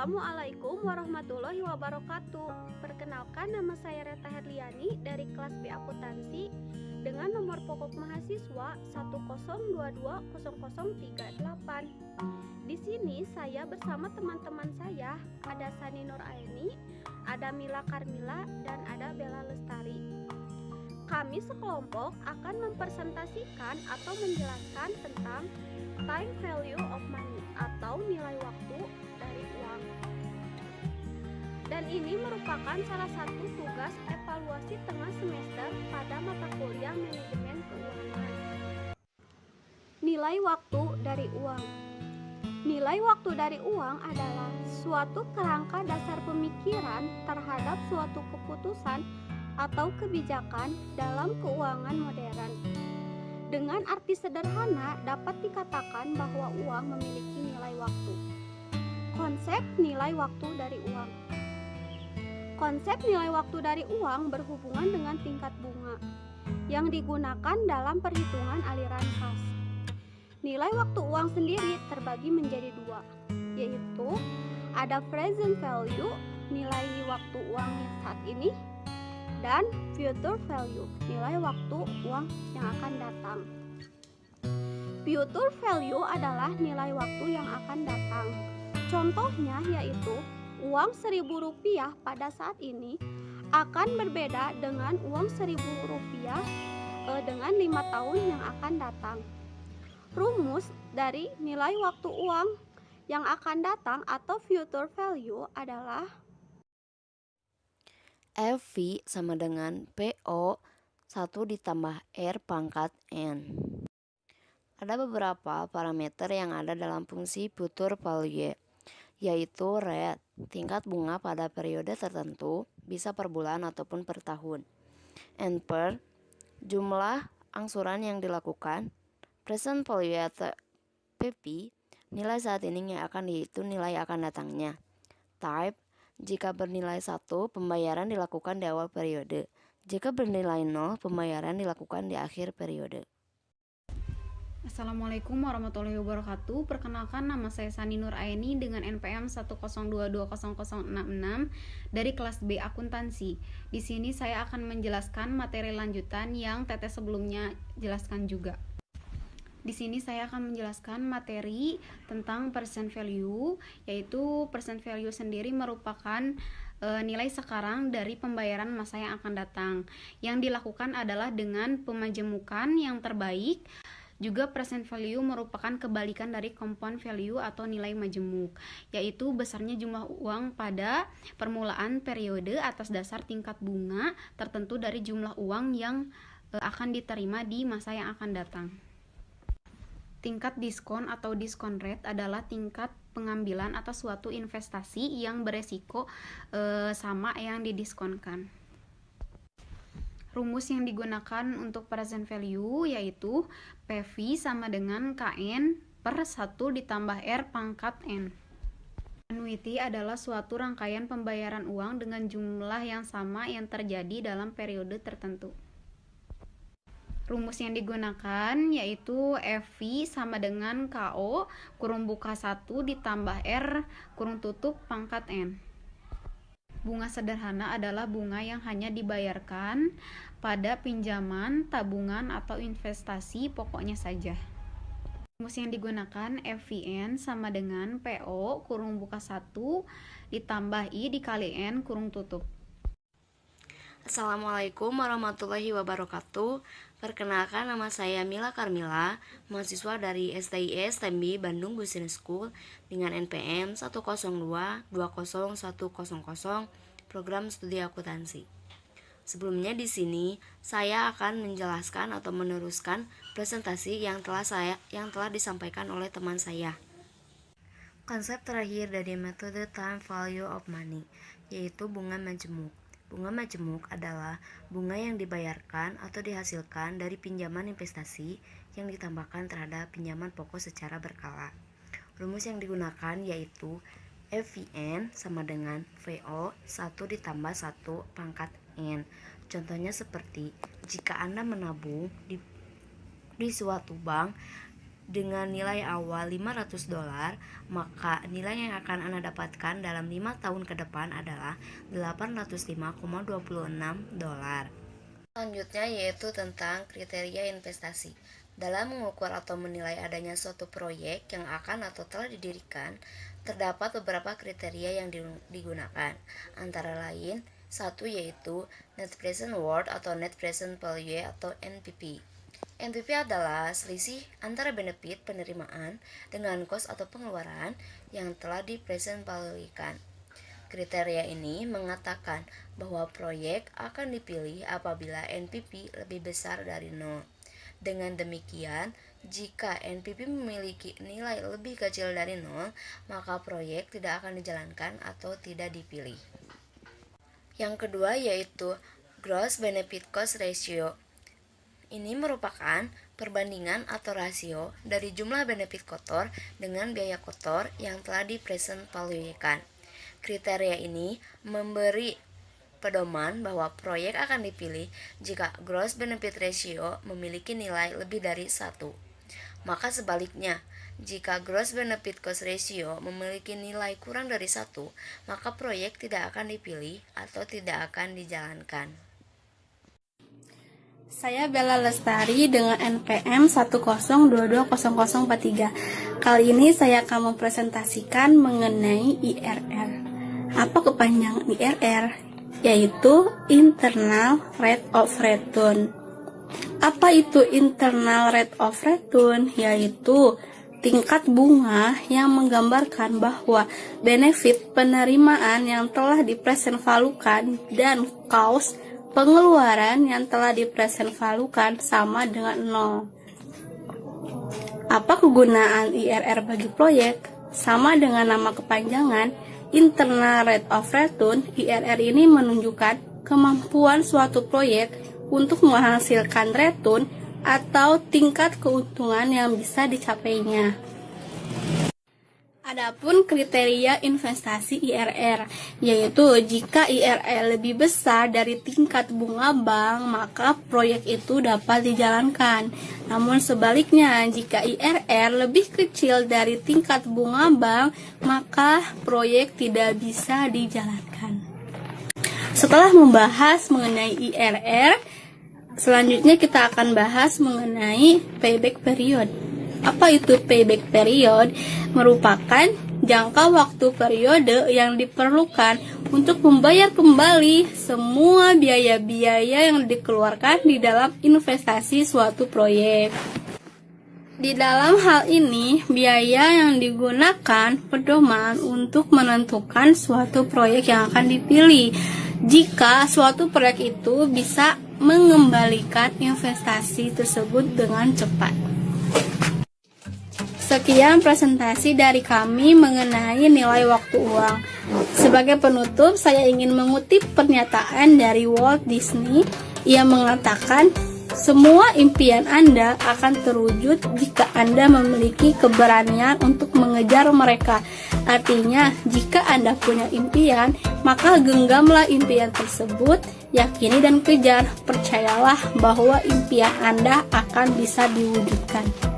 Assalamualaikum warahmatullahi wabarakatuh. Perkenalkan, nama saya Reta Herliani dari kelas B Akuntansi dengan nomor pokok mahasiswa 102200038. Di sini saya bersama teman-teman saya, ada Sani Nur Aini, ada Mila Karmila, dan ada Bella Lestari. Kami sekelompok akan mempresentasikan atau menjelaskan tentang time value of money atau nilai waktu dari uang. Dan ini merupakan salah satu tugas evaluasi tengah semester pada mata kuliah manajemen keuangan. Nilai waktu dari uang. Nilai waktu dari uang adalah suatu kerangka dasar pemikiran terhadap suatu keputusan atau kebijakan dalam keuangan modern. Dengan arti sederhana, dapat dikatakan bahwa uang memiliki nilai waktu. Konsep nilai waktu dari uang. Konsep nilai waktu dari uang berhubungan dengan tingkat bunga yang digunakan dalam perhitungan aliran kas. Nilai waktu uang sendiri terbagi menjadi dua, yaitu ada present value, nilai waktu uang yang saat ini, dan future value, nilai waktu uang yang akan datang. Future value adalah nilai waktu yang akan datang. Contohnya yaitu uang Rp1.000 pada saat ini akan berbeda dengan uang Rp1.000 dengan 5 tahun yang akan datang. Rumus dari nilai waktu uang yang akan datang atau future value adalah FV sama dengan PO 1 ditambah R pangkat N. Ada beberapa parameter yang ada dalam fungsi future value, yaitu rate, tingkat bunga pada periode tertentu, bisa per bulan ataupun per tahun. And per, jumlah angsuran yang dilakukan. Present value atau PP, nilai saat ini yang akan dihitung nilai akan datangnya. Type, jika bernilai 1, pembayaran dilakukan di awal periode. Jika bernilai 0, pembayaran dilakukan di akhir periode. Assalamualaikum warahmatullahi wabarakatuh. Perkenalkan, nama saya Sani Nur Aini dengan NPM 102200066 dari kelas B Akuntansi. Di sini saya akan menjelaskan materi lanjutan yang Teteh sebelumnya jelaskan juga. Di sini saya akan menjelaskan materi tentang present value, yaitu present value sendiri merupakan nilai sekarang dari pembayaran masa yang akan datang. Yang dilakukan adalah dengan pemajemukan yang terbaik. Juga present value merupakan kebalikan dari compound value atau nilai majemuk, yaitu besarnya jumlah uang pada permulaan periode atas dasar tingkat bunga tertentu dari jumlah uang yang akan diterima di masa yang akan datang. Tingkat diskon atau discount rate adalah tingkat pengambilan atas suatu investasi yang beresiko sama yang didiskonkan. Rumus yang digunakan untuk present value yaitu PV sama dengan KN per 1 ditambah R pangkat N. Annuity adalah suatu rangkaian pembayaran uang dengan jumlah yang sama yang terjadi dalam periode tertentu. Rumus yang digunakan yaitu FV sama dengan KO kurung buka 1 ditambah R kurung tutup pangkat N. Bunga sederhana adalah bunga yang hanya dibayarkan pada pinjaman, tabungan, atau investasi pokoknya saja. Rumus yang digunakan FVN sama dengan PO kurung buka 1 ditambah I dikali N kurung tutup. Assalamualaikum warahmatullahi wabarakatuh. Perkenalkan, nama saya Mila Karmila, mahasiswa dari STIS STEMBI Bandung Business School dengan NPM 102020100 program studi akuntansi. Sebelumnya di sini saya akan menjelaskan atau meneruskan presentasi yang telah disampaikan oleh teman saya. Konsep terakhir dari metode time value of money yaitu bunga majemuk. Bunga majemuk adalah bunga yang dibayarkan atau dihasilkan dari pinjaman investasi yang ditambahkan terhadap pinjaman pokok secara berkala. Rumus yang digunakan yaitu FVN sama dengan VO 1 ditambah 1 pangkat N. Contohnya seperti jika Anda menabung di suatu bank dengan nilai awal $500, maka nilai yang akan Anda dapatkan dalam 5 tahun ke depan adalah $805,26. Selanjutnya yaitu tentang kriteria investasi. Dalam mengukur atau menilai adanya suatu proyek yang akan atau telah didirikan, terdapat beberapa kriteria yang digunakan. Antara lain, satu yaitu Net Present Worth atau Net Present Value atau NPV. NPV adalah selisih antara benefit penerimaan dengan cost atau pengeluaran yang telah di present value-kan. Kriteria ini mengatakan bahwa proyek akan dipilih apabila NPV lebih besar dari 0. Dengan demikian, jika NPV memiliki nilai lebih kecil dari 0, maka proyek tidak akan dijalankan atau tidak dipilih. Yang kedua yaitu Gross Benefit Cost Ratio. Ini merupakan perbandingan atau rasio dari jumlah benefit kotor dengan biaya kotor yang telah di present value-kan. Kriteria ini memberi pedoman bahwa proyek akan dipilih jika gross benefit ratio memiliki nilai lebih dari 1. Maka sebaliknya, jika gross benefit cost ratio memiliki nilai kurang dari 1, maka proyek tidak akan dipilih atau tidak akan dijalankan. Saya Bella Lestari dengan NPM 102200043. Kali ini saya akan mempresentasikan mengenai IRR. Apa kepanjangan IRR? Yaitu Internal Rate of Return. Apa itu Internal Rate of Return? Yaitu tingkat bunga yang menggambarkan bahwa benefit penerimaan yang telah dipresent valuekan dan cost pengeluaran yang telah dipresent valuekan sama dengan 0. Apa kegunaan IRR bagi proyek? Sama dengan nama kepanjangan Internal Rate of Return, IRR ini menunjukkan kemampuan suatu proyek untuk menghasilkan return atau tingkat keuntungan yang bisa dicapainya. Adapun kriteria investasi IRR, yaitu jika IRR lebih besar dari tingkat bunga bank, maka proyek itu dapat dijalankan. Namun sebaliknya, jika IRR lebih kecil dari tingkat bunga bank, maka proyek tidak bisa dijalankan. Setelah membahas mengenai IRR, selanjutnya kita akan bahas mengenai payback period. Apa itu payback period? Merupakan jangka waktu periode yang diperlukan untuk membayar kembali semua biaya-biaya yang dikeluarkan di dalam investasi suatu proyek. Di dalam hal ini, biaya yang digunakan pedoman untuk menentukan suatu proyek yang akan dipilih. Jika suatu proyek itu bisa mengembalikan investasi tersebut dengan cepat. Sekian presentasi dari kami mengenai nilai waktu uang. Sebagai penutup, saya ingin mengutip pernyataan dari Walt Disney. Ia mengatakan, semua impian Anda akan terwujud jika Anda memiliki keberanian untuk mengejar mereka. Artinya, jika Anda punya impian, maka genggamlah impian tersebut, yakini dan kejar. Percayalah bahwa impian Anda akan bisa diwujudkan.